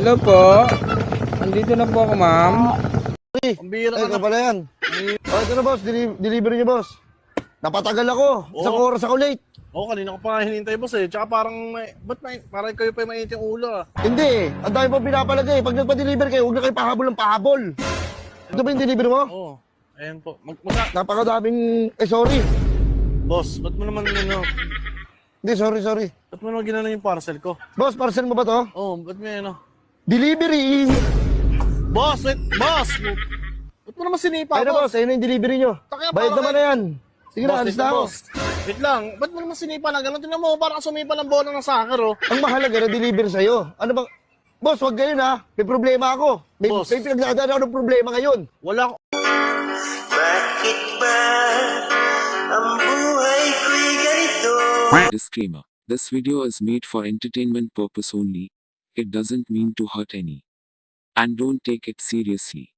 Hello po. Andito na po ako, ma'am. Ang bira Ay, ka ito pala yan. Oh, ito na boss, delivery niyo boss. Napatagal ako. Isang oras ako late. Oo, kanina ko pa nga hinintay boss eh. Tsaka parang, parang kayo pa yung mainit yung ulo ah. Hindi, ang dami pa pinapalagay. Pag nagpa-deliver kayo, huwag na kayo pahabol ng pahabol. Ito ba yung delivery mo? Oo, ayan po. Napakadaming, sorry. Boss, ba't mo naman Hindi, sorry. ba't mo naman ginano yung parcel ko? Boss, parcel mo ba to? Oo, ba't may ano? Delivery! Boss, wait, boss! Ba't mo naman sinipa, Ayun na boss, ayun na yung delivery nyo. Takya, Bayad parang naman na yan. Sige na, Boss, alis wait na ako. boss. Wait lang, ba't mo naman sinipa na gano'n? Tingnan mo, parang sumipa ng bola ng soccer oh. Ang mahalaga na deliver sa'yo. Ano bang... Boss, wag ganyan ha. May problema ako. May Boss. pinagdadaan ako ng problema ngayon. Wala ko. Bakit ba ang buhay ko'y ganito? Disclaimer. This video is made for entertainment purpose only. It doesn't mean to hurt any. And don't take it seriously.